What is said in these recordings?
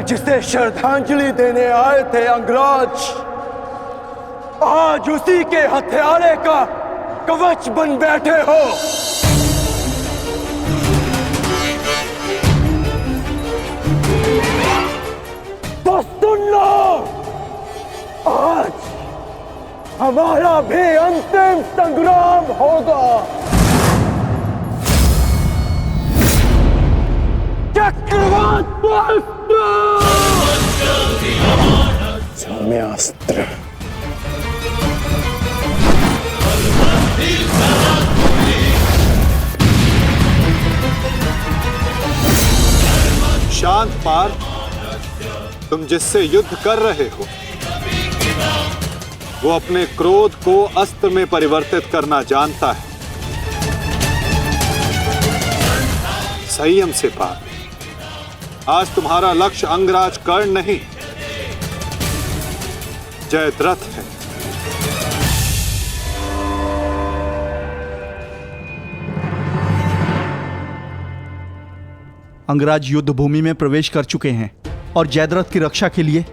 जिसे श्रद्धांजलि देने आए थे अंगराज, आज उसी के हत्यारे का कवच बन बैठे हो। तो सुन लो, आज हमारा भी अंतिम संग्राम होगा। चक्रवात सौम्यास्त्र। शांत पार्थ, तुम जिससे युद्ध कर रहे हो वो अपने क्रोध को अस्त्र में परिवर्तित करना जानता है। संयम से पार्थ, आज तुम्हारा लक्ष्य अंगराज कर्ण नहीं, जयद्रथ है। अंगराज युद्ध भूमि में प्रवेश कर चुके हैं और जयद्रथ की रक्षा के लिए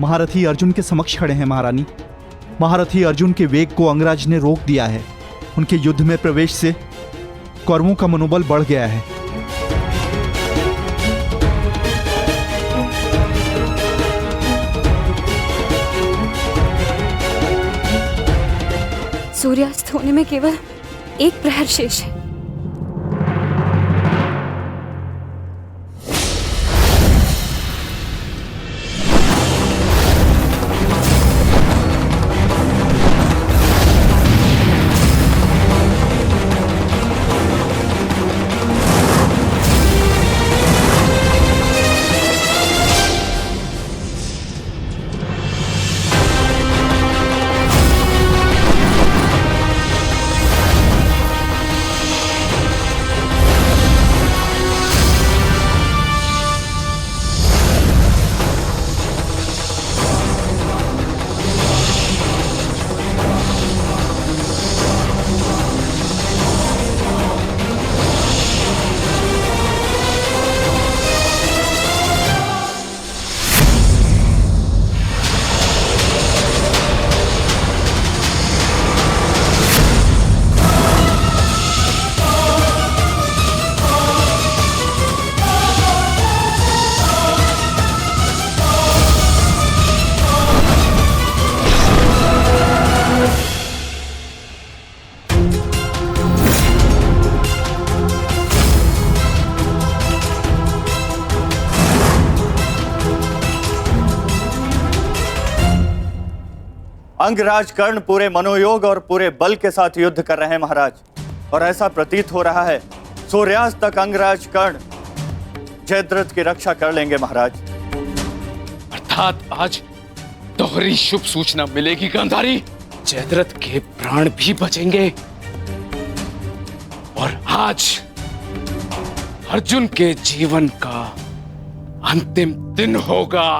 महारथी अर्जुन के समक्ष खड़े हैं। महारानी, महारथी अर्जुन के वेग को अंगराज ने रोक दिया है। उनके युद्ध में प्रवेश से कौरवों का मनोबल बढ़ गया है। सूर्यास्त होने में केवल एक प्रहर शेष है। अंगराज कर्ण पूरे मनोयोग और पूरे बल के साथ युद्ध कर रहे हैं महाराज, और ऐसा प्रतीत हो रहा है सूर्यास्त तक अंगराज कर्ण जयद्रथ की रक्षा कर लेंगे महाराज। अर्थात आज दोहरी शुभ सूचना मिलेगी गांधारी, जयद्रथ के प्राण भी बचेंगे और आज अर्जुन के जीवन का अंतिम दिन होगा।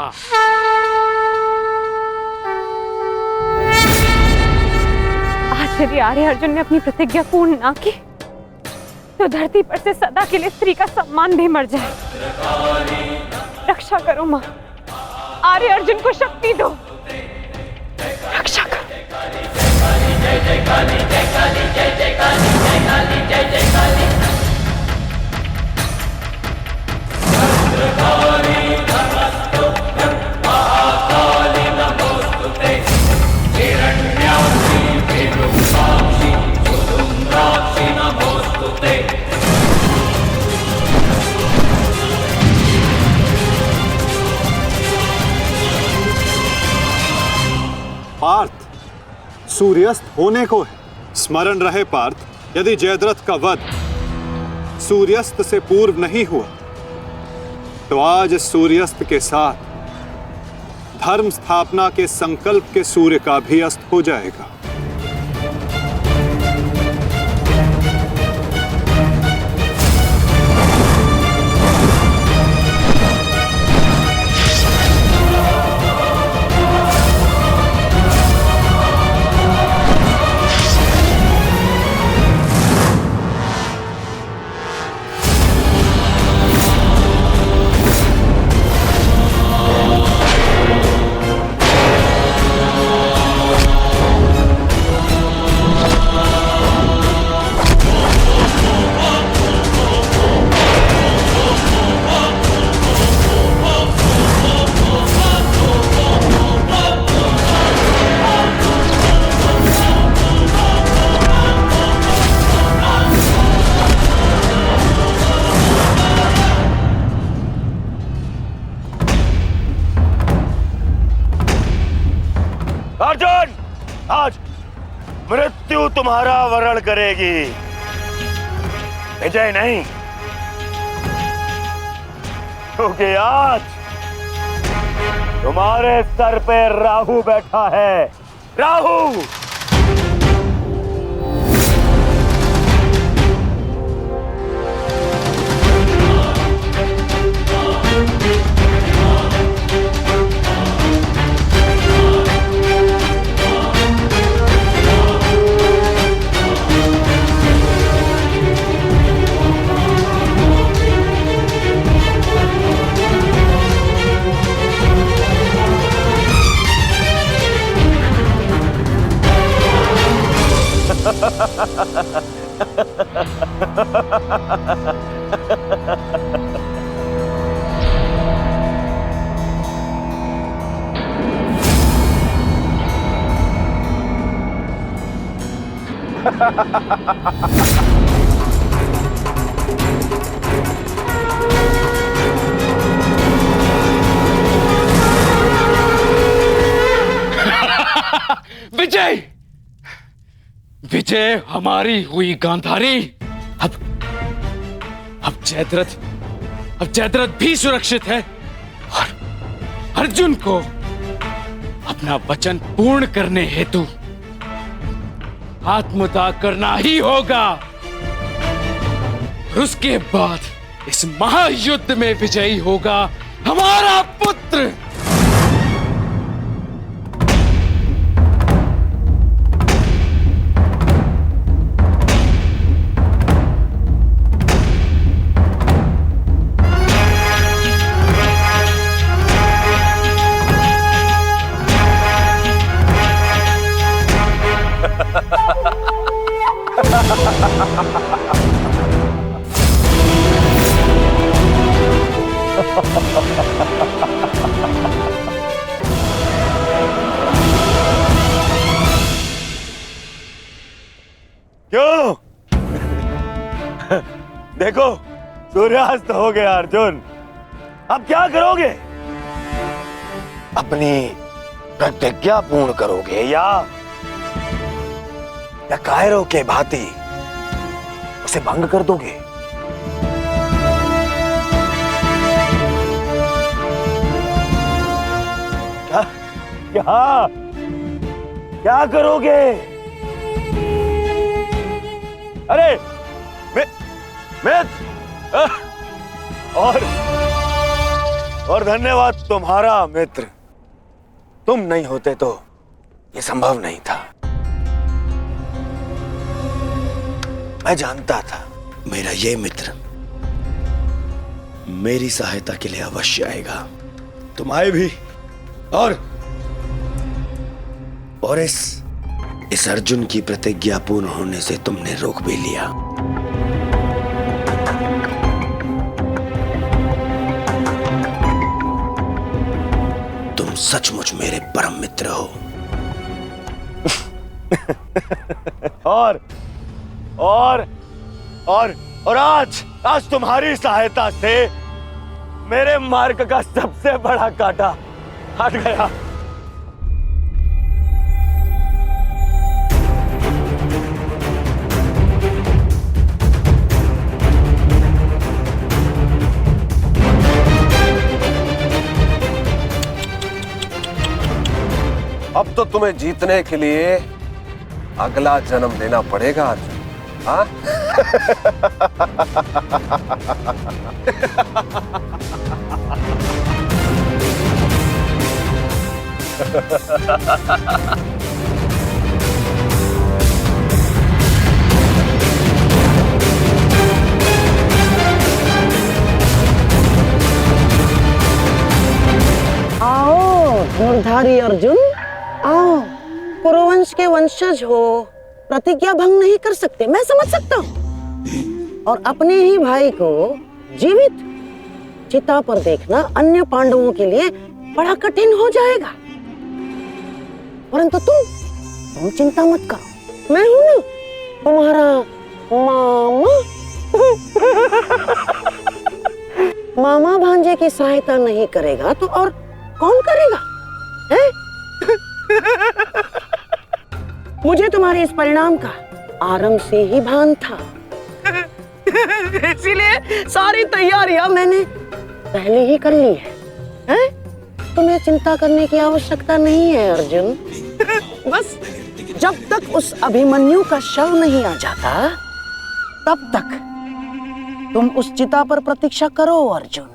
यदि आर्य अर्जुन ने अपनी प्रतिज्ञा पूर्ण ना की तो धरती पर से सदा के लिए स्त्री का सम्मान भी मर जाए। रक्षा करो मां, आर्य अर्जुन को शक्ति दो, रक्षा करो। जय जय काली, जय काली, जय जय काली, जय काली, जय जय काली। भद्रकाली नमस्तुभ्यं महाकाली नमोस्तुते, हिरण्याक्षी विरूपाक्षी सुदुम्राक्षी नमोस्तुते। पार्थ, सूर्यास्त होने को है। स्मरण रहे पार्थ, यदि जयद्रथ का वध सूर्यास्त से पूर्व नहीं हुआ तो आज सूर्यास्त के साथ धर्म स्थापना के संकल्प के सूर्य का भी अस्त हो जाएगा। अर्जुन, आज मृत्यु तुम्हारा वरण करेगी, विजय नहीं। क्योंकि आज तुम्हारे सर पे राहु बैठा है। राहु! विजय, विजय हमारी हुई गांधारी। अब जयद्रथ भी सुरक्षित है और अर्जुन को अपना वचन पूर्ण करने हेतु आत्मदाह करना ही होगा। और उसके बाद इस महायुद्ध में विजयी होगा हमारा पुत्र। क्यों? देखो, सूर्यास्त हो गया अर्जुन। अब क्या करोगे? अपनी प्रतिज्ञा पूर्ण करोगे या कायरों के भांति उसे भंग कर दोगे? क्या क्या क्या करोगे? अरे मित्र, और धन्यवाद तुम्हारा मित्र। तुम नहीं होते तो ये संभव नहीं था। मैं जानता था मेरा ये मित्र मेरी सहायता के लिए अवश्य आएगा। तुम आए भी और इस अर्जुन की प्रतिज्ञा पूर्ण होने से तुमने रोक भी लिया। तुम सचमुच मेरे परम मित्र हो। और आज तुम्हारी सहायता से मेरे मार्ग का सबसे बड़ा कांटा हट गया। अब तो तुम्हें जीतने के लिए अगला जन्म लेना पड़ेगा अर्जुन। हाँ? आओ धनुर्धारी अर्जुन, आओ। कुरुवंश के वंशज हो, प्रतिज्ञा भंग नहीं कर सकते, मैं समझ सकता हूँ। और अपने ही भाई को जीवित चिता पर देखना अन्य पांडवों के लिए बड़ा कठिन हो जाएगा। परंतु तुम चिंता मत करो, मैं हूं ना तुम्हारा मामा। मामा भांजे की सहायता नहीं करेगा तो और कौन करेगा? है? मुझे तुम्हारे इस परिणाम का आरंभ से ही भान था। इसीलिए सारी तैयारियां मैंने पहले ही कर ली है? तुम्हें चिंता करने की आवश्यकता नहीं है अर्जुन। बस जब तक उस अभिमन्यु का शव नहीं आ जाता तब तक तुम उस चिता पर प्रतीक्षा करो अर्जुन।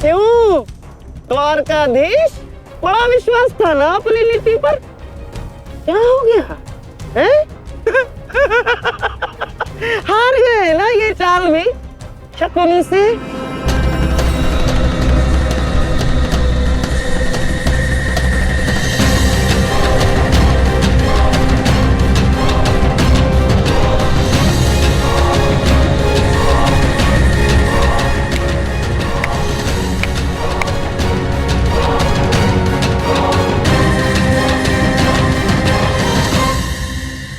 क्यों द्वारकाधीश, बड़ा विश्वास था ना अपनी नीति पर? क्या हो गया है? हार गए ना ये चाल भी शकुनी से?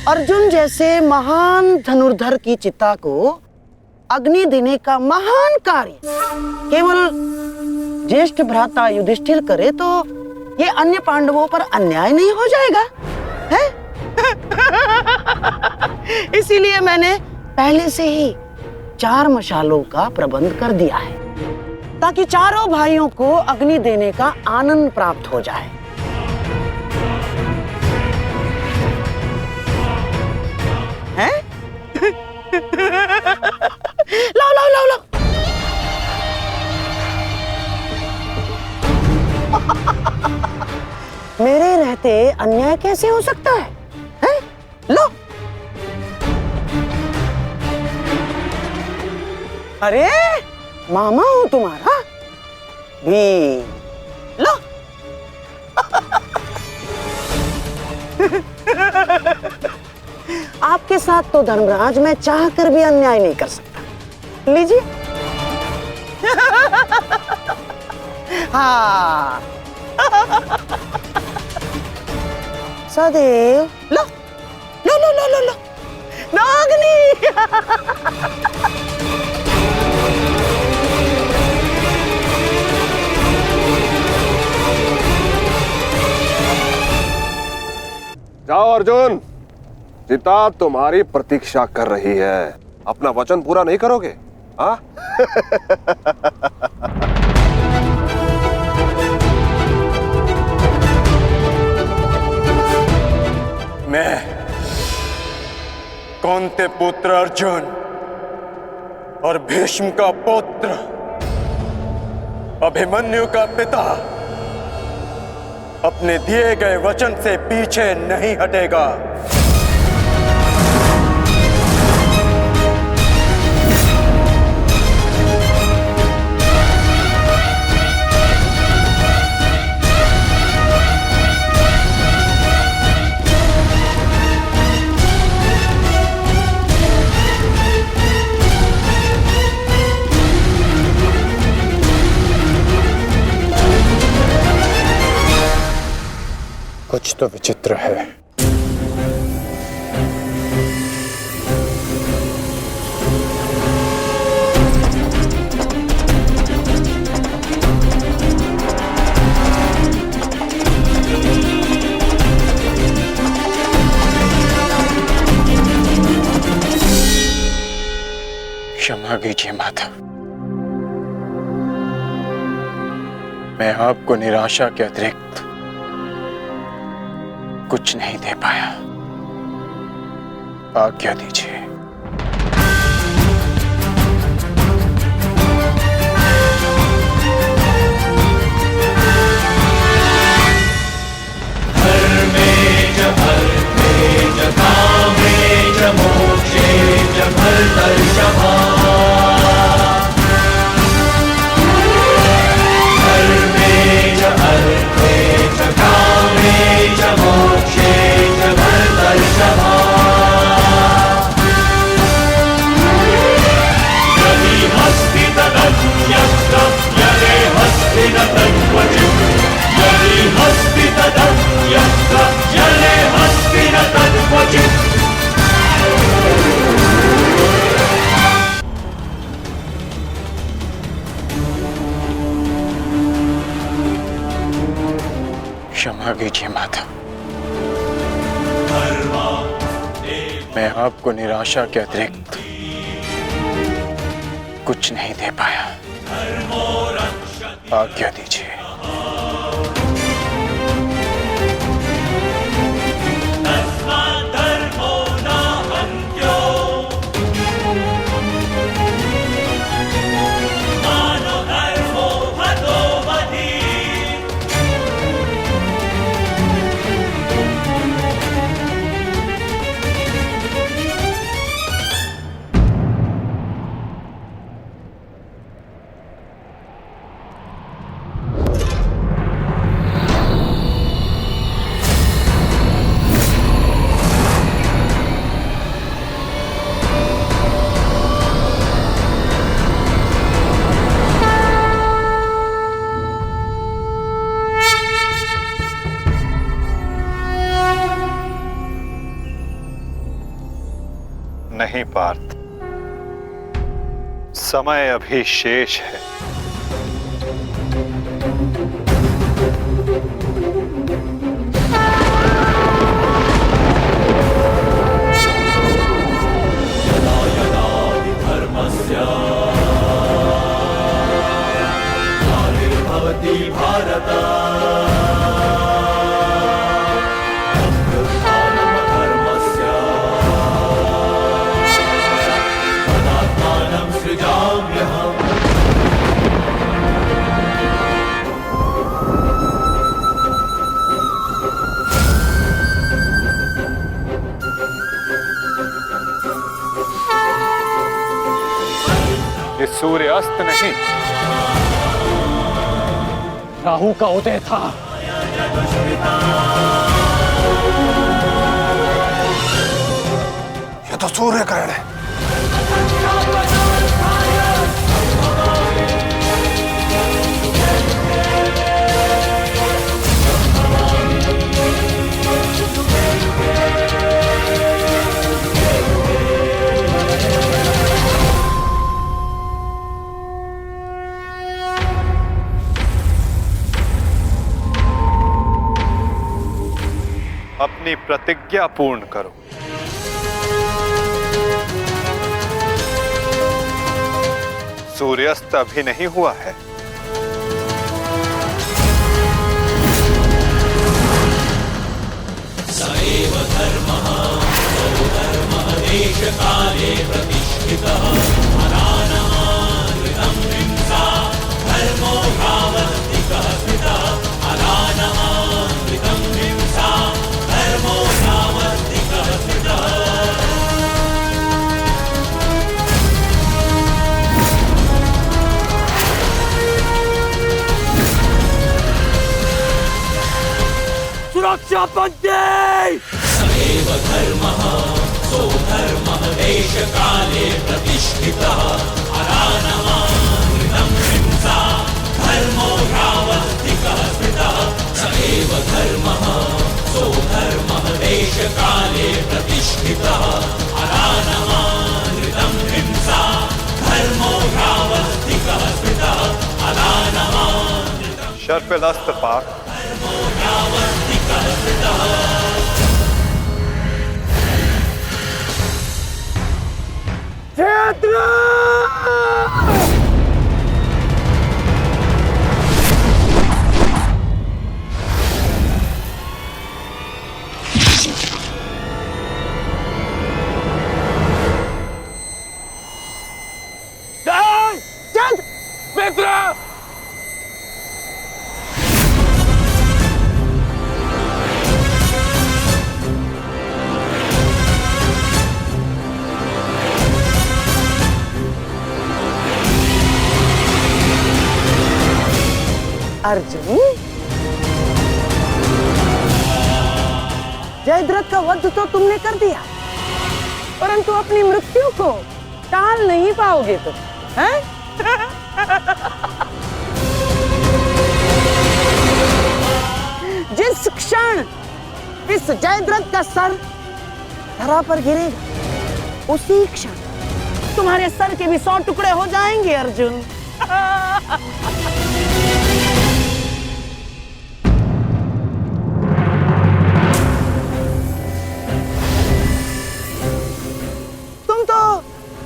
अर्जुन जैसे महान धनुर्धर की चिता को अग्नि देने का महान कार्य केवल ज्येष्ठ भ्राता युधिष्ठिर करे तो ये अन्य पांडवों पर अन्याय नहीं हो जाएगा है? इसीलिए मैंने पहले से ही 4 मशालों का प्रबंध कर दिया है ताकि चारों भाइयों को अग्नि देने का आनंद प्राप्त हो जाए। हैं? लाओ लाओ लाओ लाओ। मेरे रहते अन्याय कैसे हो सकता है? हैं? लो। अरे मामा हूं तुम्हारा भी, लो। आपके साथ तो धर्मराज मैं चाह कर भी अन्याय नहीं कर सकता। लीजिए। हाँ। सदैव लो लो लो लो लो लो नागनी। जाओ अर्जुन, चिता तुम्हारी प्रतीक्षा कर रही है। अपना वचन पूरा नहीं करोगे? हाँ? मैं कौंते पुत्र अर्जुन और भीष्म का पुत्र अभिमन्यु का पिता अपने दिए गए वचन से पीछे नहीं हटेगा। कुछ तो विचित्र है। क्षमा कीजिए माता, मैं आपको निराशा के अतिरिक्त कुछ नहीं दे पाया। आज्ञा दीजिए। दीजिए माता। मैं आपको निराशा के अतिरिक्त कुछ नहीं दे पाया। आज्ञा दीजिए। नहीं पार्थ, समय अभी शेष है। ये सूर्य अस्त नहीं, राहु का उदय था। ये तो सूर्य ग्रहण है। अपनी प्रतिज्ञा पूर्ण करो। सूर्यास्त अभी नहीं हुआ है। सएव धर्मः सौधर्मः देशकाले प्रतिष्ठितः अनानमानृतं हिंसा धर्मो भावस्तिकः स्थितः अनानमानृतं हिंसा धर्मो भावस्तिकः स्थितः। सुरक्षा पंथी! सएव धर्मः सौधर्मः देशकाले प्रतिष्ठितः अनानमानृतं हिंसा धर्मो भावस्तिकः स्थितः। सएव धर्मः सौधर्मः देशकाले प्रतिष्ठितः अनानमानृतं हिंसा धर्मो भावस्तिकः स्थितः अनानमानृतं शर्पिलस्त पार्थ, मित्र! अर्जुन, जयद्रथ का वध तो तुमने कर दिया, परंतु अपनी मृत्यु को टाल नहीं पाओगे तुम, हैं? जिस क्षण इस जयद्रथ का सर धरा पर गिरेगा, उसी क्षण तुम्हारे सर के भी 100 टुकड़े हो जाएंगे अर्जुन।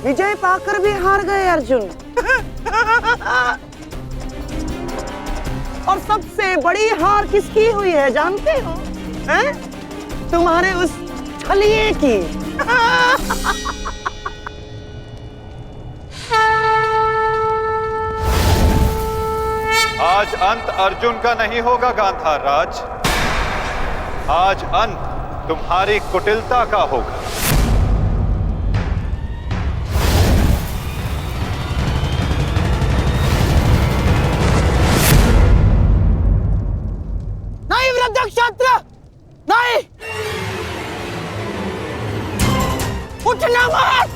विजय पाकर भी हार गए अर्जुन। और सबसे बड़ी हार किसकी हुई है जानते हो? हैं? तुम्हारे उस छलिए की। आज अंत अर्जुन का नहीं होगा गांधार राज, आज अंत तुम्हारी कुटिलता का होगा। नहीं वृद्धक्षत्र, नहीं, उठना मत।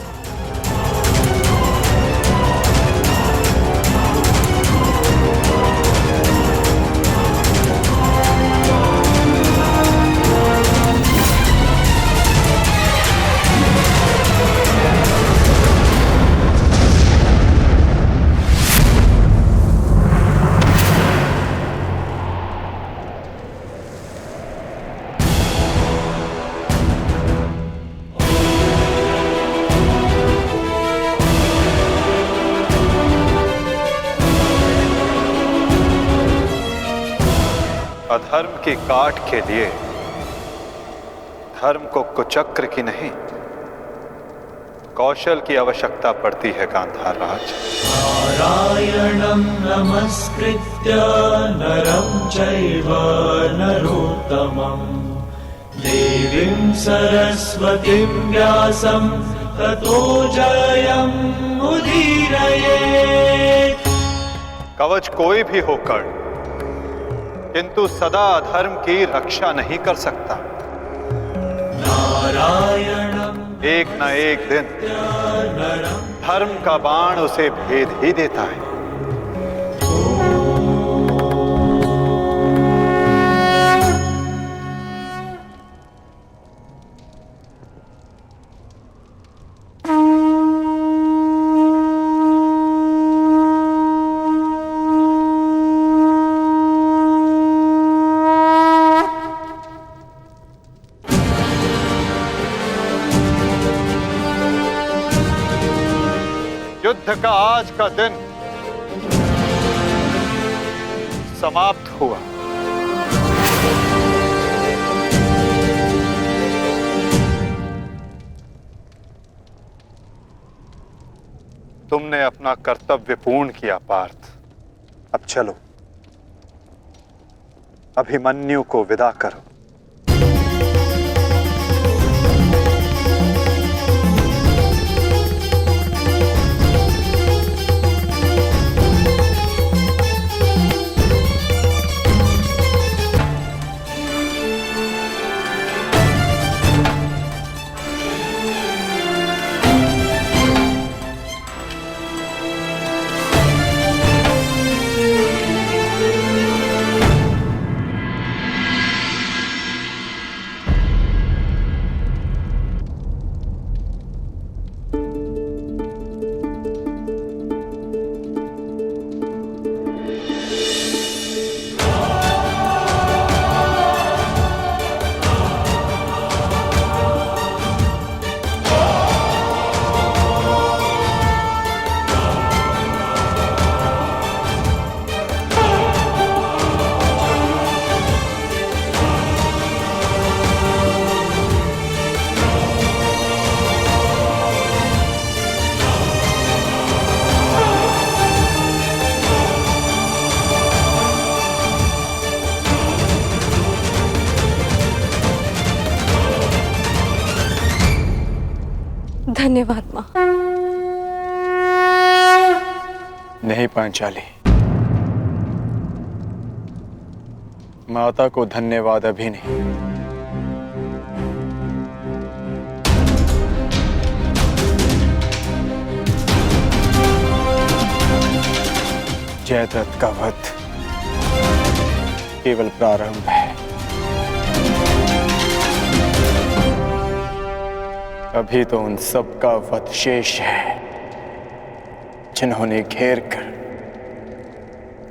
अधर्म की काट के लिए धर्म को कुचक्र की नहीं कौशल की आवश्यकता पड़ती है गांधार राज। नारायणं नमस्कृत्य नरं चैव नरोत्तमं देवीं सरस्वतीं व्यासं ततो जयं मुदीरयेत्। कवच कोई भी होकर किंतु सदा अधर्म की रक्षा नहीं कर सकता। नारायणं एक न एक दिन धर्म का बाण उसे भेद ही देता है। युद्ध का आज का दिन समाप्त हुआ। तुमने अपना कर्तव्य पूर्ण किया पार्थ। अब चलो, अभिमन्यु को विदा करो। धन्यवाद माँ। नहीं पांचाली, माता को धन्यवाद अभी नहीं। जयद्रथ का वध केवल प्रारंभ है। अभी तो उन सब का वध शेष है जिन्होंने घेर कर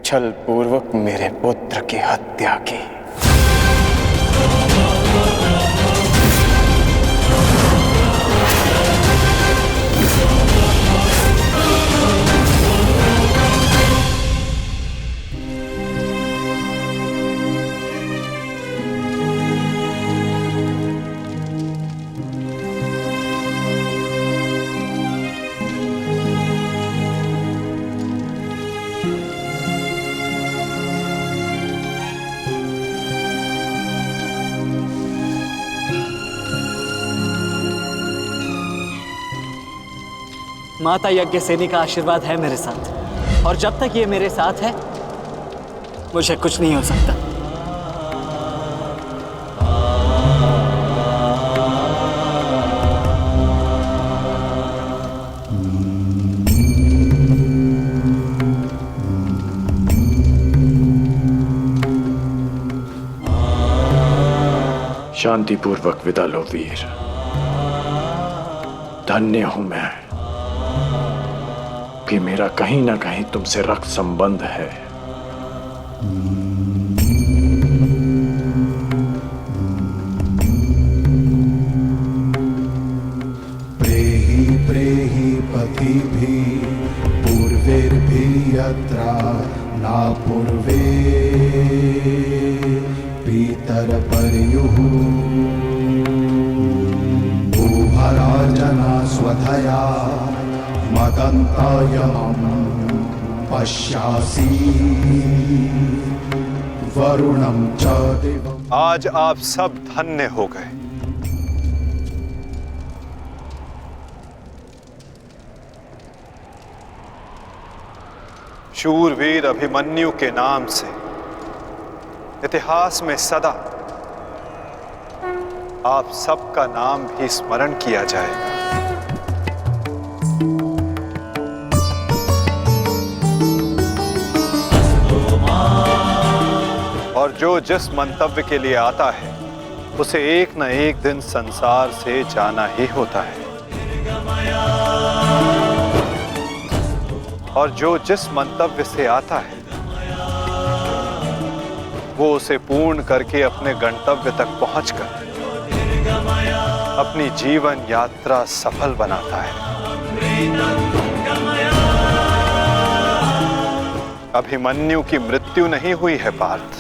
छल पूर्वक मेरे पुत्र की हत्या की। माता यज्ञसेनी का आशीर्वाद है मेरे साथ, और जब तक ये मेरे साथ है मुझे कुछ नहीं हो सकता। शांतिपूर्वक विदा लो वीर। धन्य हूं मैं कि मेरा कहीं ना कहीं तुमसे रक्त संबंध है। प्रेहि प्रेहि पतिभिः पूर्वैर्भिः यत्र न पूर्वे पितरपर्युः भूभराजना स्वधया मदन्तायमं पश्यासि वरुणं च देवम्। आज आप सब धन्य हो गए। शूरवीर अभिमन्यु के नाम से इतिहास में सदा आप सबका नाम भी स्मरण किया जाएगा। और जो जिस मंतव्य के लिए आता है उसे एक न एक दिन संसार से जाना ही होता है, और जो जिस मंतव्य से आता है वो उसे पूर्ण करके अपने गंतव्य तक पहुंचकर अपनी जीवन यात्रा सफल बनाता है। अभिमन्यु की मृत्यु नहीं हुई है पार्थ,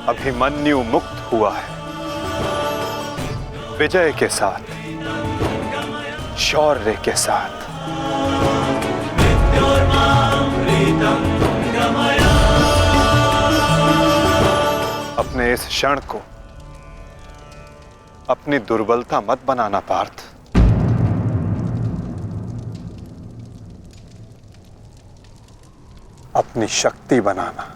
अभिमन्यु मुक्त हुआ है विजय के साथ, शौर्य के साथ। अपने इस क्षण को अपनी दुर्बलता मत बनाना पार्थ। अपनी शक्ति बनाना।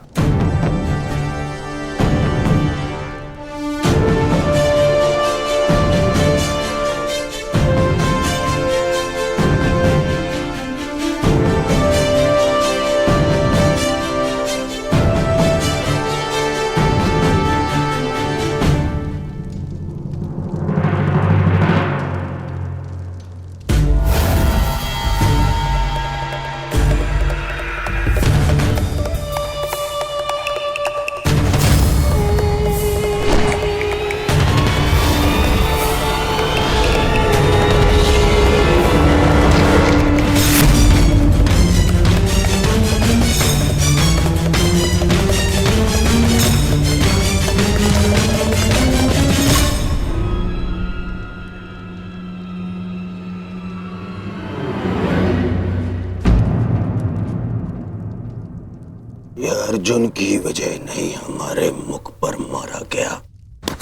अर्जुन की वजह नहीं हमारे मुख पर मारा गया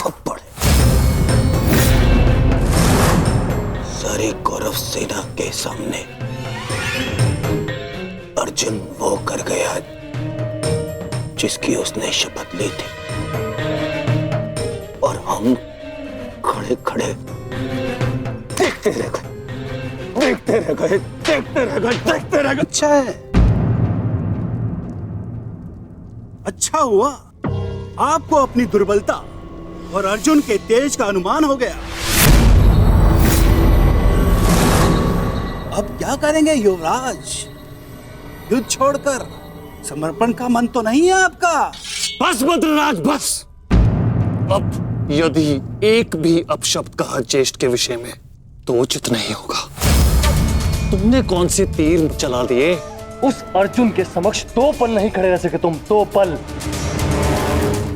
थप्पड़। सारी कौरव सेना के सामने अर्जुन वो कर गया जिसकी उसने शपथ ली थी, और हम खड़े खड़े देखते रह गए, देखते रह गए, देखते रह गए, देखते रह गए। अच्छा है, अच्छा हुआ आपको अपनी दुर्बलता और अर्जुन के तेज का अनुमान हो गया। अब क्या करेंगे युवराज? युद्ध छोड़कर समर्पण का मन तो नहीं है आपका? बस बद्रराज बस। अब यदि एक भी अपशब्द कहा ज्येष्ठ के विषय में तो उचित नहीं होगा। तुमने कौन से तीर चला दिए? उस अर्जुन के समक्ष 2 पल नहीं खड़े रह सके तुम, 2 पल।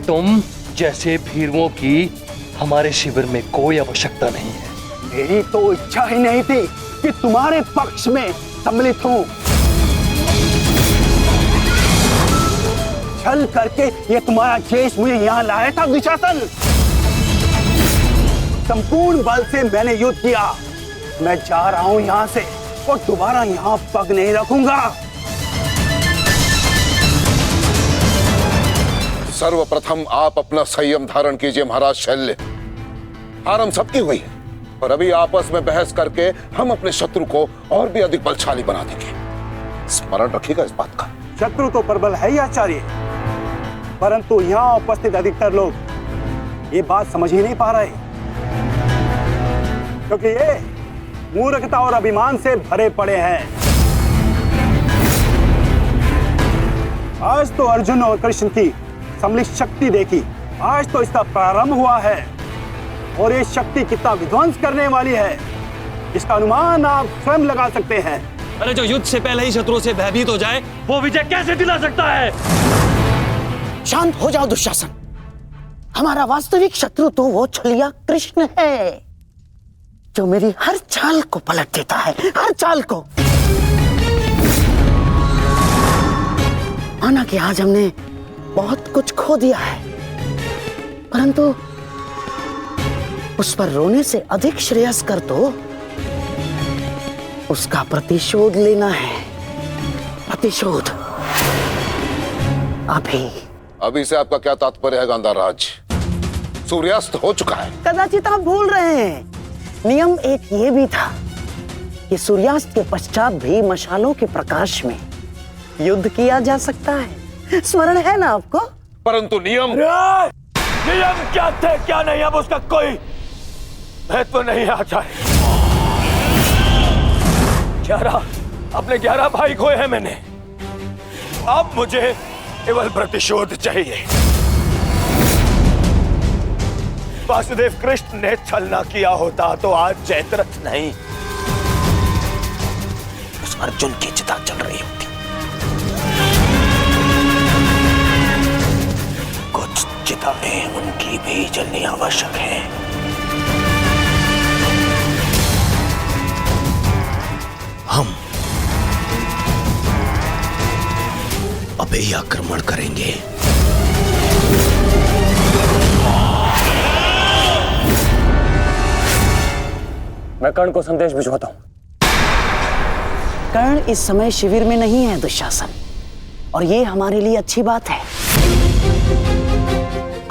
तुम जैसे भीरुओं की हमारे शिविर में कोई आवश्यकता नहीं है। मेरी तो इच्छा ही नहीं थी कि तुम्हारे पक्ष में सम्मिलित हूं। छल करके ये तुम्हारा ज्येष्ठ मुझे यहाँ लाया था दुशासन। संपूर्ण बल से मैंने युद्ध किया। मैं जा रहा हूं यहाँ से, और दोबारा यहाँ पग नहीं रखूंगा। सर्वप्रथम आप अपना संयम धारण कीजिए महाराज शैल्य। हार हम सबकी हुई है और अभी आपस में बहस करके हम अपने शत्रु को और भी अधिक बलशाली बना देंगे। स्मरण रखिएगा इस बात का। शत्रु तो प्रबल है ही आचार्य, परंतु यहाँ उपस्थित अधिकतर लोग ये बात समझ ही नहीं पा रहे, क्योंकि ये मूर्खता और अभिमान से भरे पड़े हैं। आज तो अर्जुन और कृष्ण की सम्मिलित शक्ति देखी, आज तो इसका प्रारंभ हुआ है और ये शक्ति कितना विध्वंस करने वाली है इसका अनुमान आप स्वयं लगा सकते हैं। अरे जो युद्ध से पहले ही शत्रु से भयभीत हो जाए वो विजय कैसे दिला सकता है? शांत हो जाओ दुशासन। हमारा वास्तविक शत्रु तो वो छलिया कृष्ण है जो मेरी हर चाल को पलट देता है, हर चाल को। माना कि आज हमने बहुत कुछ खो दिया है, परंतु उस पर रोने से अधिक श्रेयस्कर तो उसका प्रतिशोध लेना है। प्रतिशोध अभी से आपका क्या तात्पर्य है गांधार राज? सूर्यास्त हो चुका है। कदाचित आप भूल रहे हैं, नियम एक ये भी था कि सूर्यास्त के पश्चात भी मशालों के प्रकाश में युद्ध किया जा सकता है। स्मरण है ना आपको? परंतु नियम क्या थे क्या नहीं अब उसका कोई महत्व नहीं आता है। 11 भाई खोए हैं मैंने, अब मुझे केवल प्रतिशोध चाहिए। वासुदेव कृष्ण ने छलना किया होता तो आज जयद्रथ नहीं उस अर्जुन की चिता चल रही होती। कुछ चिताएं उनकी भी जलनी आवश्यक है। हम अभी आक्रमण करेंगे। मैं कर्ण को संदेश भिजवाता हूं। कर्ण इस समय शिविर में नहीं है दुशासन, और ये हमारे लिए अच्छी बात है।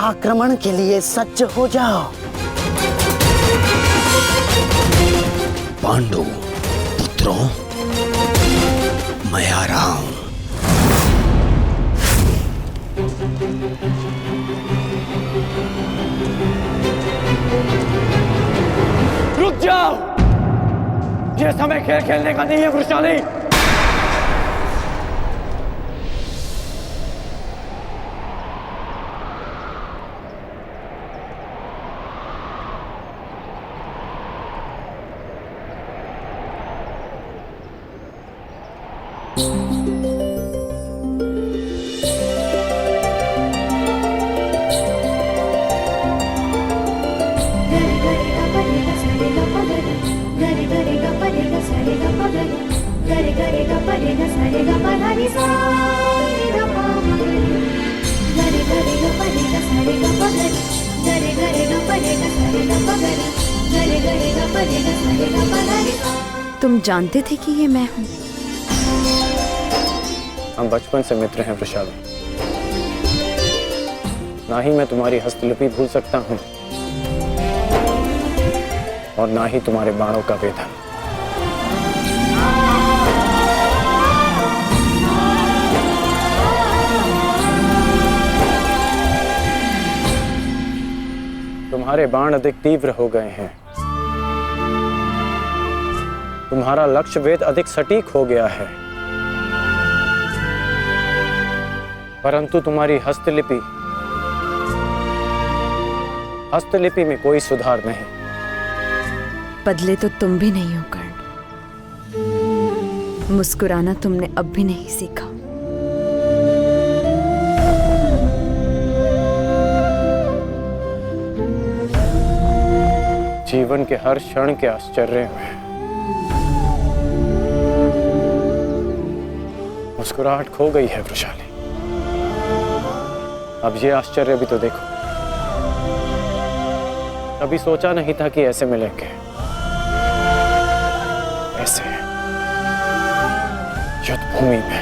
आक्रमण के लिए सज्ज हो जाओ। पांडु पुत्रों, मैं आ रहा हूं। रुक जाओ, ये समय खेल खेलने का नहीं है वृषाली। तुम जानते थे कि ये मैं हूँ? हम बचपन से मित्र हैं वृषाली। ना ही मैं तुम्हारी हस्तलिपि भूल सकता हूँ और ना ही तुम्हारे बाणों का वेदन। तुम्हारे बाण अधिक तीव्र हो गए हैं, तुम्हारा लक्ष्य वेद अधिक सटीक हो गया है, परंतु तुम्हारी हस्तलिपि में कोई सुधार नहीं। बदले तो तुम भी नहीं हो कर्ण। मुस्कुराना तुमने अब भी नहीं सीखा। जीवन के हर क्षण के आश्चर्य में मुस्कुराहट खो गई है वृषाली। अब ये आश्चर्य भी तो देखो। कभी सोचा नहीं था कि ऐसे मिलेंगे, ऐसे युद्ध भूमि में।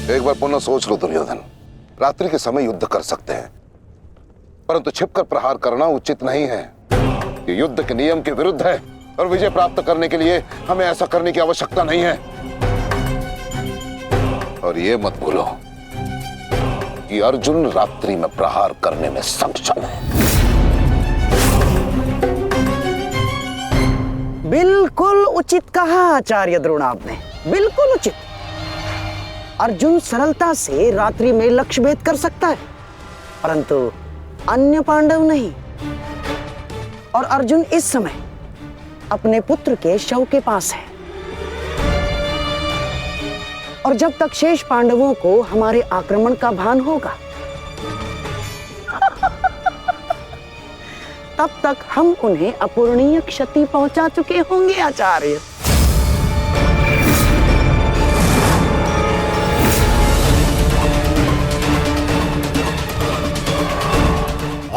एक बार पुनः सोच लो दुर्योधन, रात्रि के समय युद्ध कर सकते हैं, परंतु छिपकर प्रहार करना उचित नहीं है। ये युद्ध के नियम के विरुद्ध है और विजय प्राप्त करने के लिए हमें ऐसा करने की आवश्यकता नहीं है। और ये मत भूलो कि अर्जुन रात्रि में प्रहार करने में सक्षम है। बिल्कुल उचित कहा आचार्य द्रोण आपने, बिल्कुल उचित। अर्जुन सरलता से रात्रि में लक्ष्य भेद कर सकता है, परंतु अन्य पांडव नहीं। और अर्जुन इस समय अपने पुत्र के शव के पास है, और जब तक शेष पांडवों को हमारे आक्रमण का भान होगा तब तक हम उन्हें अपूरणीय क्षति पहुंचा चुके होंगे आचार्य।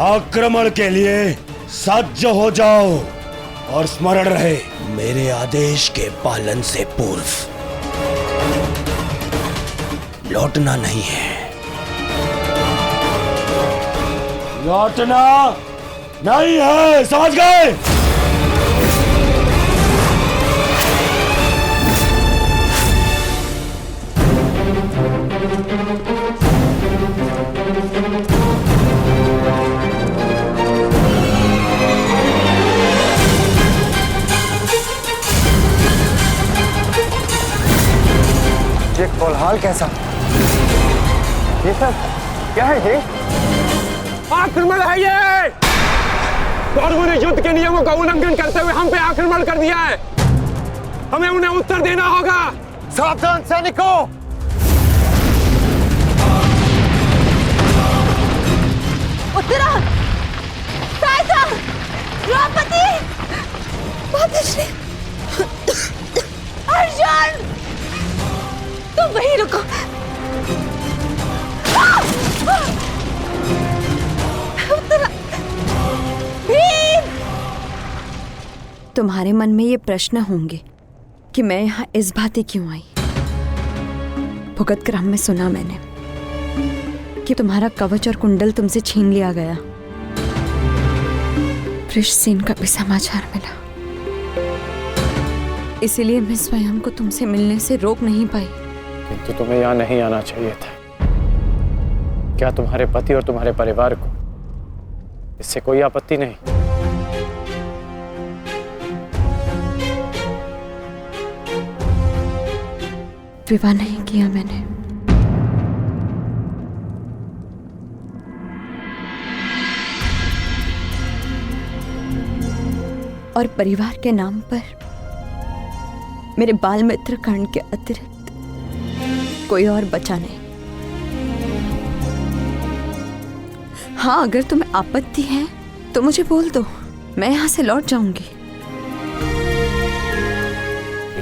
आक्रमण के लिए सज्ज हो जाओ और स्मरण रहे मेरे आदेश के पालन से पूर्व लौटना नहीं है। लौटना नहीं है, समझ गए? ये कोलाहल कैसा? ये सब क्या है? ये आक्रमण है। ये कौरवों ने युद्ध के नियमों का उल्लंघन करते हुए हम पे आक्रमण कर दिया है। हमें उन्हें उत्तर देना होगा। सावधान सैनिकों! उत्तरा, सायसा, द्रौपदी, मातश्री, अर्जुन, तुम वहीं रुको। उत्तरा, भीम! तुम्हारे मन में ये प्रश्न होंगे कि मैं यहाँ इस भांति क्यों आई। भुगत ग्राम में सुना मैंने कि तुम्हारा कवच और कुंडल तुमसे छीन लिया गया। वृषसेन का भी समाचार मिला, इसीलिए मैं स्वयं को तुमसे मिलने से रोक नहीं पाई। किंतु तुम्हें यहाँ नहीं आना चाहिए था। क्या तुम्हारे पति और तुम्हारे परिवार को इससे कोई आपत्ति नहीं? विवाह नहीं किया मैंने। और परिवार के नाम पर मेरे बाल मित्र कर्ण के अतिरिक्त कोई और बचा नहीं। हाँ, अगर तुम्हें आपत्ति है तो मुझे बोल दो, मैं यहाँ से लौट जाऊंगी।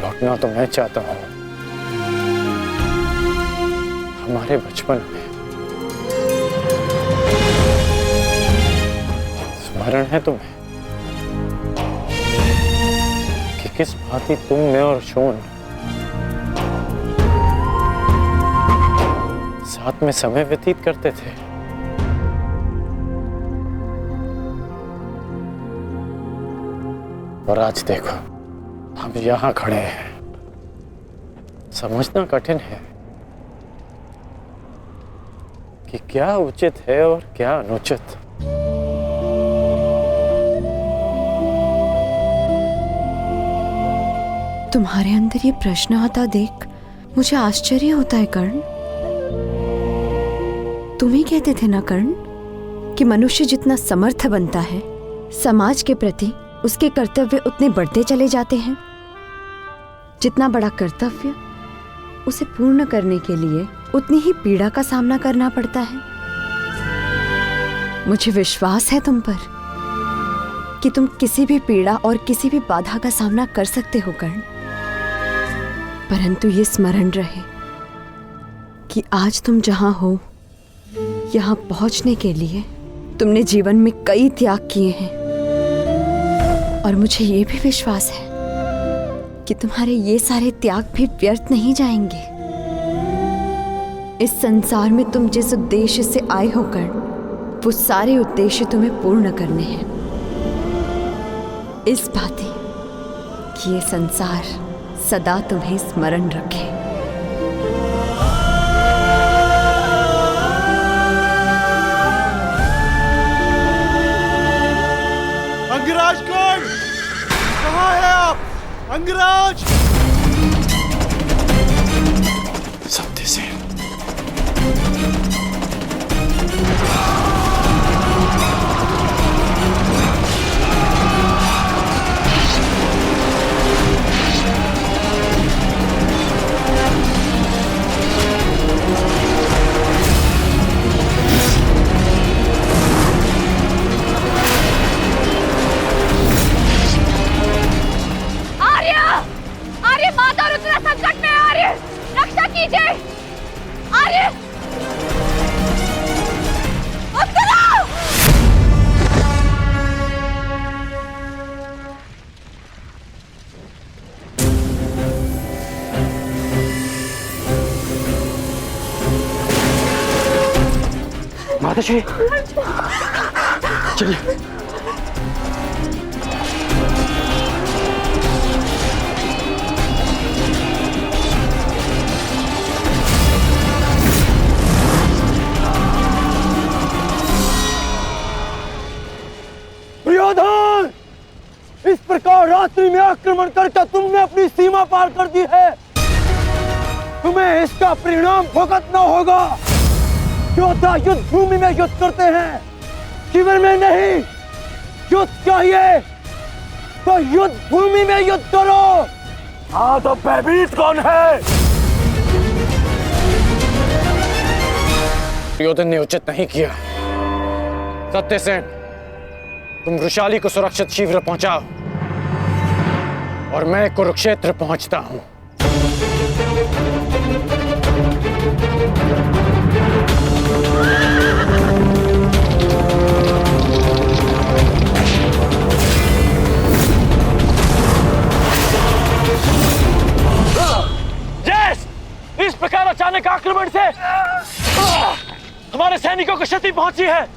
लौटना तो मैं चाहता हूँ। हमारे बचपन में स्मरण है तुम्हें कि किस भांति तुम, मैं और शोन साथ में समय व्यतीत करते थे। और आज देखो, हम यहाँ खड़े हैं। समझना कठिन है कि क्या उचित है और क्या अनुचित। तुम्हारे अंदर ये प्रश्न आता देख मुझे आश्चर्य होता है कर्ण। तुम ही कहते थे ना कर्ण कि मनुष्य जितना समर्थ बनता है, समाज के प्रति उसके कर्तव्य उतने बढ़ते चले जाते हैं। जितना बड़ा कर्तव्य, उसे पूर्ण करने के लिए उतनी ही पीड़ा का सामना करना पड़ता है। मुझे विश्वास है तुम पर कि तुम किसी भी पीड़ा और किसी भी बाधा का सामना कर सकते हो कर्ण। परंतु ये स्मरण रहे कि आज तुम जहां हो, यहां पहुंचने के लिए तुमने जीवन में कई त्याग किए हैं। और मुझे ये भी विश्वास है कि तुम्हारे ये सारे त्याग भी व्यर्थ नहीं जाएंगे। इस संसार में तुम जिस उद्देश्य से आए हो कर्ण, वो सारे उद्देश्य तुम्हें पूर्ण करने हैं। इस बातें कि ये संसार सदा तुम्हें स्मरण रखे। अंगराज कर्ण, कहाँ है आप? अंगराज! सत्यसेन, माता रुद्र संकट में। आर्य, रक्षा कीजिए। आर्य, उत्तरा! माताश्री, चलिए। दुर्योधन, इस प्रकार रात्रि में आक्रमण करके तुमने अपनी सीमा पार कर दी है। तुम्हें इसका परिणाम भुगतना होगा। योद्धा युद्ध भूमि में युद्ध करते हैं, शिविर में नहीं। युद्ध चाहिए तो युद्ध भूमि में युद्ध करो। हाँ, तो भयभीत कौन है? दुर्योधन ने उचित नहीं किया। सत्यसेन, तुम वृषाली को सुरक्षित शीघ्र पहुंचाओ और मैं कुरुक्षेत्र पहुंचता हूं। यस! इस प्रकार अचानक आक्रमण से हमारे सैनिकों को क्षति पहुंची है।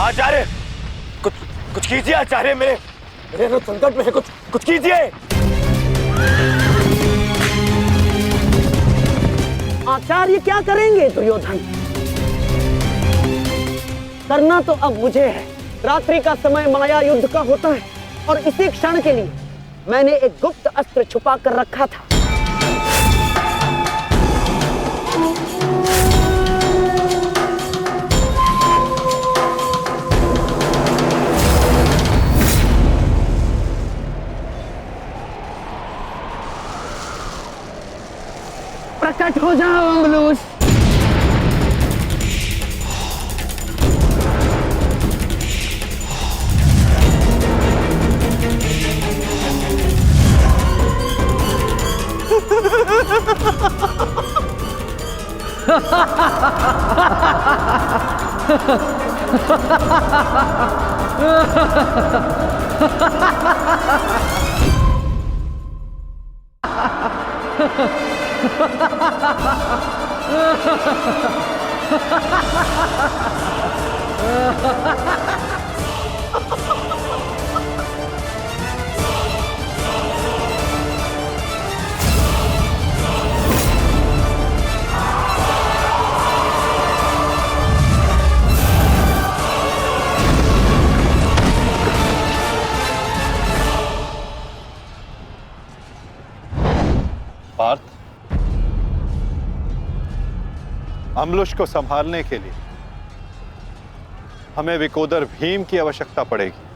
आचार्य, कुछ कीजिए। आचार्य, मेरे रथ संकट में है। कुछ कीजिए। आचार्य क्या करेंगे दुर्योधन? करना तो अब मुझे है। रात्रि का समय माया युद्ध का होता है और इसी क्षण के लिए मैंने एक गुप्त अस्त्र छुपा कर रखा था। प्रकट हो जाओ अंगलूस। पार्थ, अम्लुष को संभालने के लिए हमें विकोदर भीम की आवश्यकता पड़ेगी।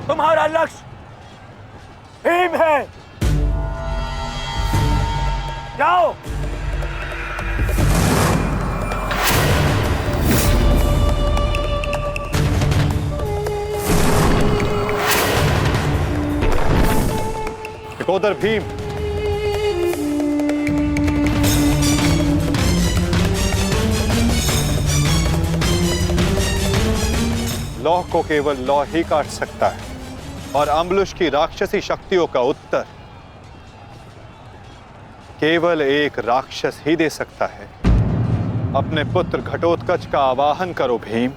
तुम्हारा लक्ष्य भीम है। जाओ। विकोदर भीम, लौह को केवल लौह ही काट सकता है और अम्लुष की राक्षसी शक्तियों का उत्तर केवल एक राक्षस ही दे सकता है। अपने पुत्र घटोत्कच का आवाहन करो भीम।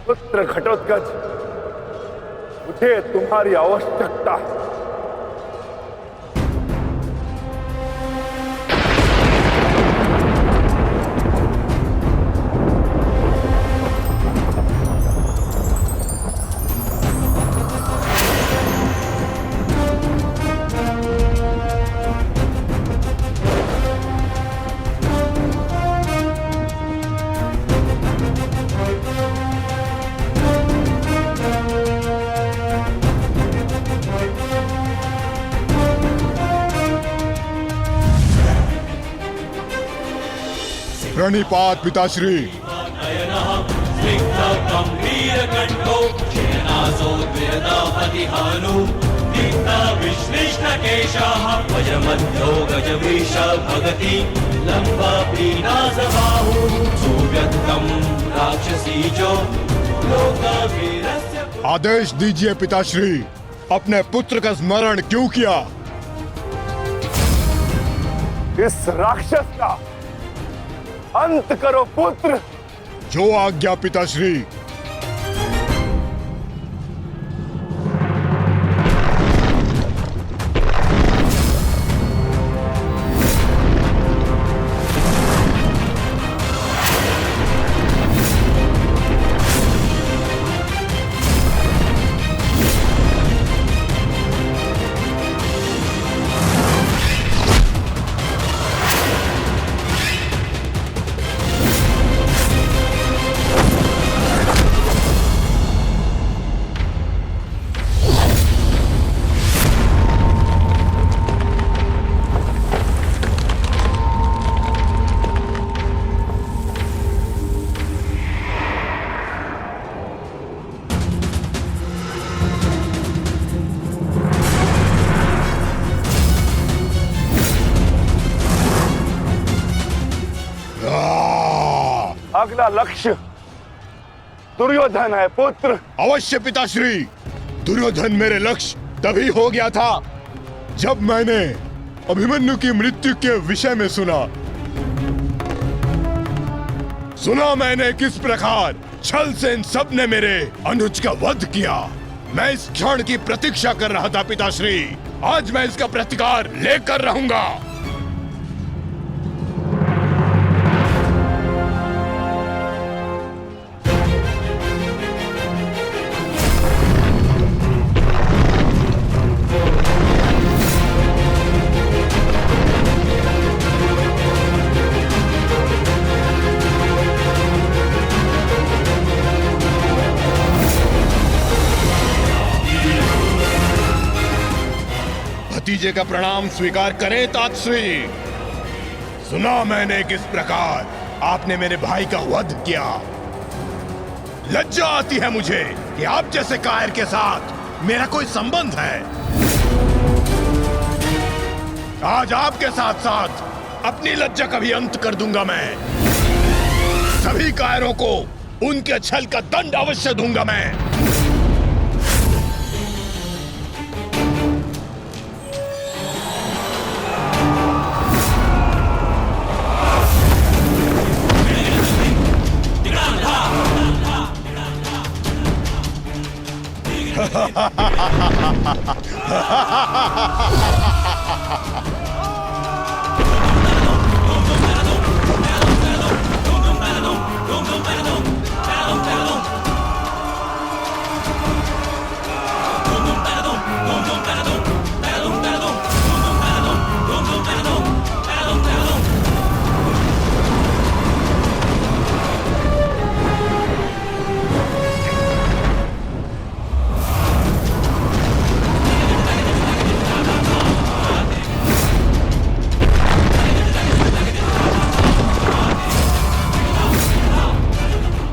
पुत्र घटोत्कच, मुझे तुम्हारी आवश्यकता है। प्रणिपात पिताश्री। आदेश दीजिए पिताश्री, अपने पुत्र का स्मरण क्यों किया? इस राक्षस का अंत करो पुत्र। जो आज्ञा पिताश्री। अगला लक्ष्य दुर्योधन है पुत्र। अवश्य पिताश्री, दुर्योधन मेरे लक्ष्य तभी हो गया था जब मैंने अभिमन्यु की मृत्यु के विषय में सुना मैंने किस प्रकार छल से इन सब ने मेरे अनुज का वध किया। मैं इस क्षण की प्रतीक्षा कर रहा था पिताश्री। आज मैं इसका प्रतिकार लेकर रहूंगा। जी का प्रणाम स्वीकार करें तातश्री। सुना मैंने किस प्रकार आपने मेरे भाई का वध किया। लज्जा आती है मुझे कि आप जैसे कायर के साथ मेरा कोई संबंध है। आज आपके साथ साथ अपनी लज्जा का भी अंत कर दूंगा मैं। सभी कायरों को उनके छल का दंड अवश्य दूंगा मैं।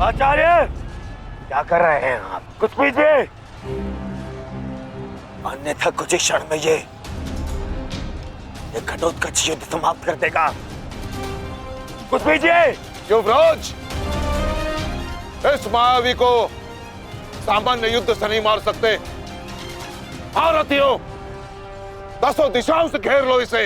आचार्य, क्या कर रहे हैं आप? कुछ पीजिए, अन्यथा कुछ ही क्षण में ये घटोत्कच युद्ध समाप्त कर देगा। कुछ पीजिए। युवराज, इस मायावी को सामान्य युद्ध से नहीं मार सकते। भारतीयों, 10 दिशाओं से घेर लो इसे।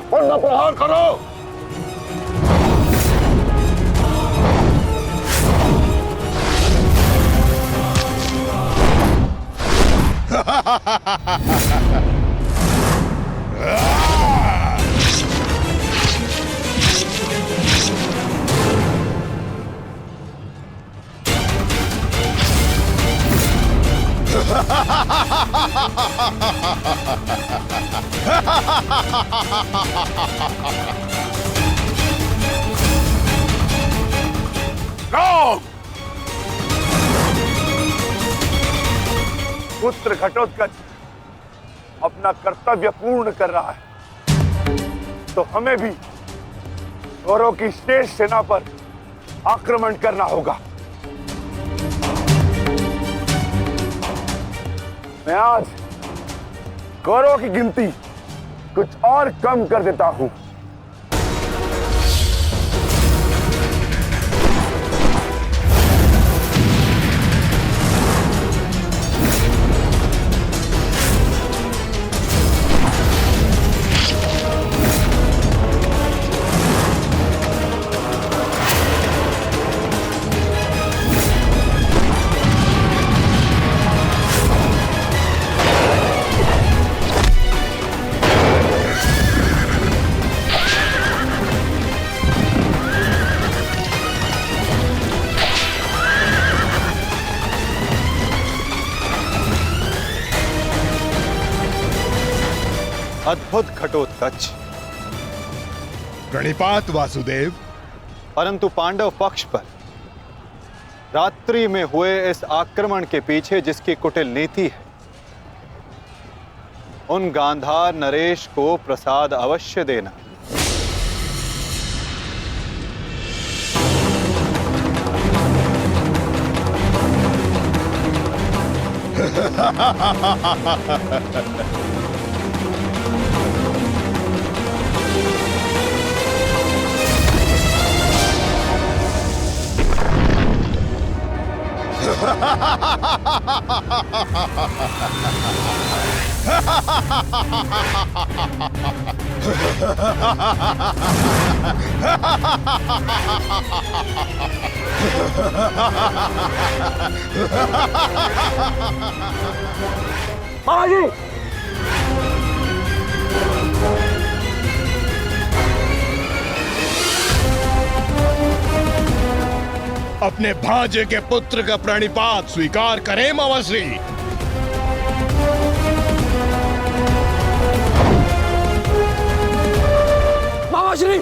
उनका प्रहार करो। पुत्र घटोत्कच अपना कर्तव्य पूर्ण कर रहा है, तो हमें भी कौरवों की शेष सेना पर आक्रमण करना होगा। मैं आज कौरवों की गिनती कुछ और कम कर देता हूं। अद्भुत घटोत्कच। प्रणिपात वासुदेव। परंतु पांडव पक्ष पर रात्रि में हुए इस आक्रमण के पीछे जिसकी कुटिल नीति है, उन गांधार नरेश को प्रसाद अवश्य देना। महाराज, अपने भांजे के पुत्र का प्रणिपात स्वीकार करें मामाश्री। मामाश्री,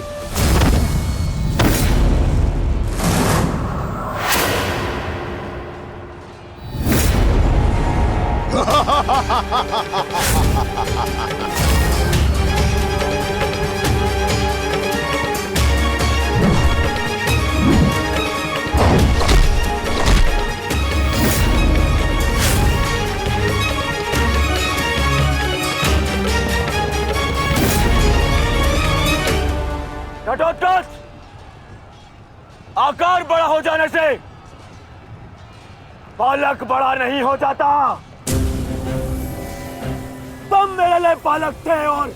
घटोत्कच, आकार बड़ा हो जाने से बालक बड़ा नहीं हो जाता। तुम मेरे लिए बालक थे और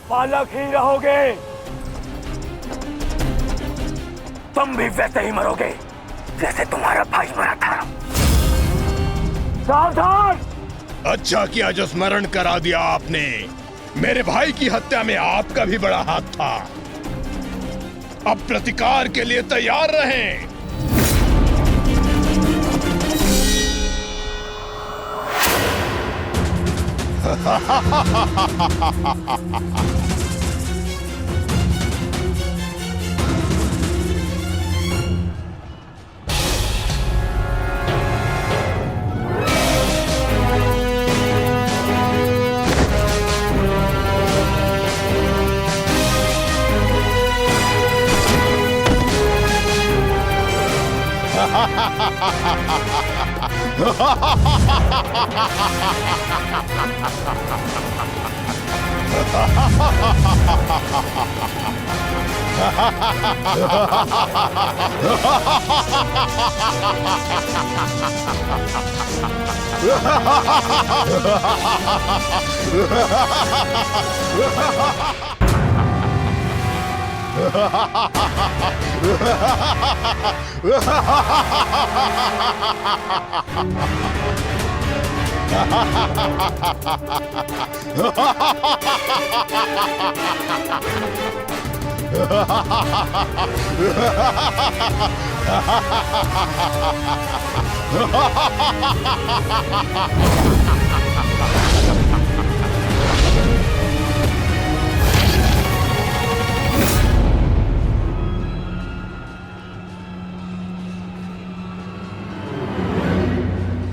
बालक ही रहोगे। तुम भी वैसे ही मरोगे जैसे तुम्हारा भाई मरा था। सावधान! अच्छा किया जो स्मरण करा दिया आपने। मेरे भाई की हत्या में आपका भी बड़ा हाथ था। अब प्रतिकार के लिए तैयार रहें।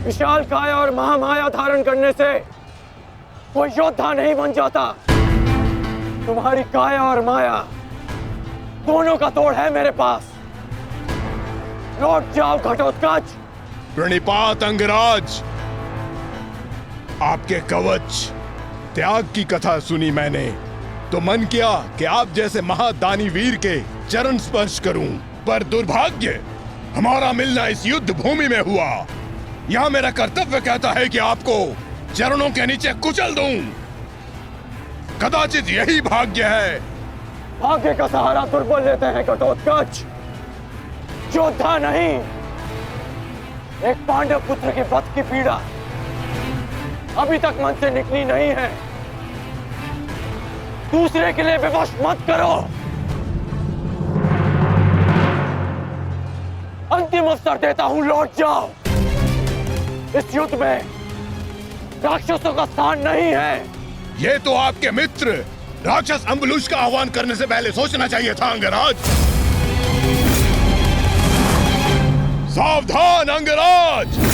विशाल काया और महामाया धारण करने से कोई योद्धा नहीं बन जाता। तुम्हारी काया और माया दोनों का तोड़ है मेरे पास। लौट जाओ घटोत्कच। प्रणिपात अंगराज। आपके कवच त्याग की कथा सुनी मैंने तो मन किया कि आप जैसे महादानी वीर के चरण स्पर्श करूं, पर दुर्भाग्य हमारा मिलना इस युद्ध भूमि में हुआ। यहां मेरा कर्तव्य कहता है कि आपको चरणों के नीचे कुचल दूं। कदाचित यही भाग्य है। भाग्य का सहारा दुर्बल लेते हैं घटोत्कच, योद्धा नहीं। एक पांडव पुत्र के वध की पीड़ा अभी तक मन से निकली नहीं है। दूसरे के लिए विवश मत करो। अंतिम अवसर देता हूं, लौट जाओ। इस युद्ध में राक्षसों का स्थान नहीं है। ये तो आपके मित्र राक्षस अम्बुलुष का आह्वान करने से पहले सोचना चाहिए था अंगराज। सावधान अंगराज।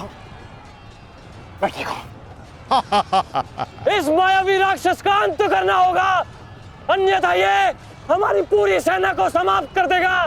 हूं, मैं ठीक हूं। इस मायावी राक्षस का अंत करना होगा, अन्यथा ये हमारी पूरी सेना को समाप्त कर देगा।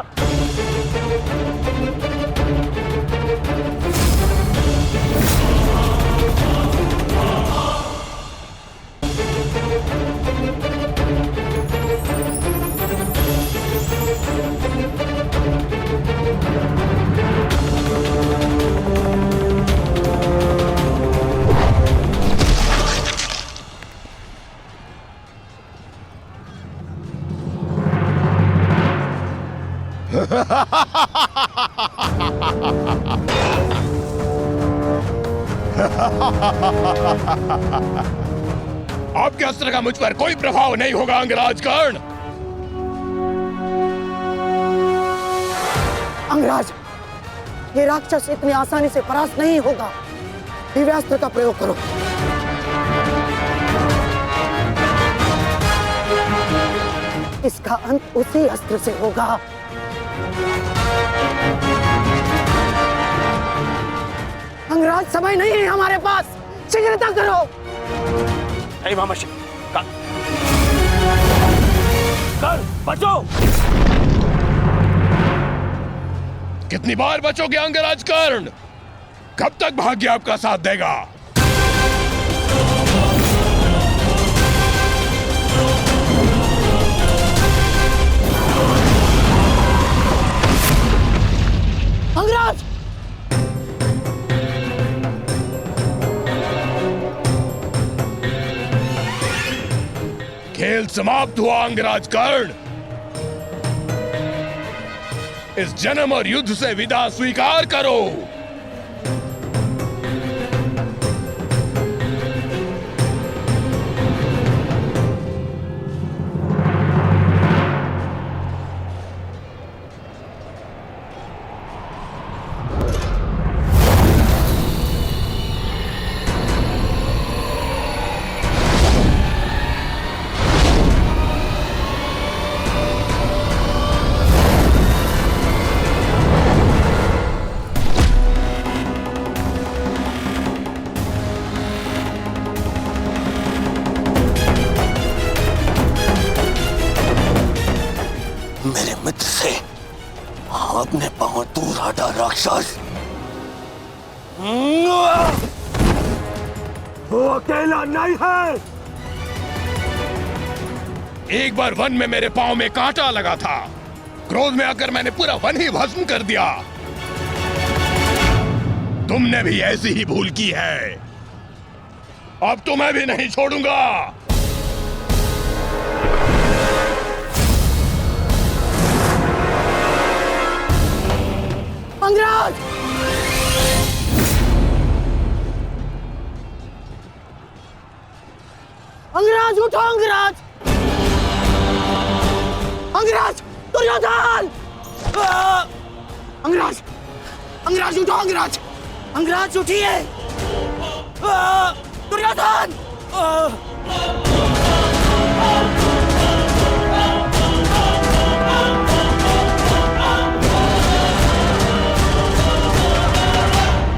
आपके अस्त्र का मुझ पर कोई प्रभाव नहीं होगा अंगराज कर्ण। अंगराज, ये राक्षस इतनी आसानी से परास्त नहीं होगा। दिव्यास्त्र का प्रयोग करो। इसका अंत उसी अस्त्र से होगा। अंगराज, समय नहीं है हमारे पास, शीघ्रता करो। नहीं मामाशी, कर बचो। कितनी बार बचोगे अंगराज कर्ण? कब तक भाग्य आपका साथ देगा? अंगराज, खेल समाप्त हुआ अंगराज कर्ण। इस जन्म और युद्ध से विदा स्वीकार करो। मेरे मित्र से अपने पांव दूर हटा राक्षस। वो अकेला नहीं है। एक बार वन में मेरे पांव में कांटा लगा था, क्रोध में आकर मैंने पूरा वन ही भस्म कर दिया। तुमने भी ऐसी ही भूल की है। अब तो मैं भी नहीं छोड़ूंगा। अंगराज, अंगराज उठो। अंगराज, अंगराज, दुर्योधन! अंगराज, अंगराज उठो। अंगराज, अंगराज उठिए। दुर्योधन!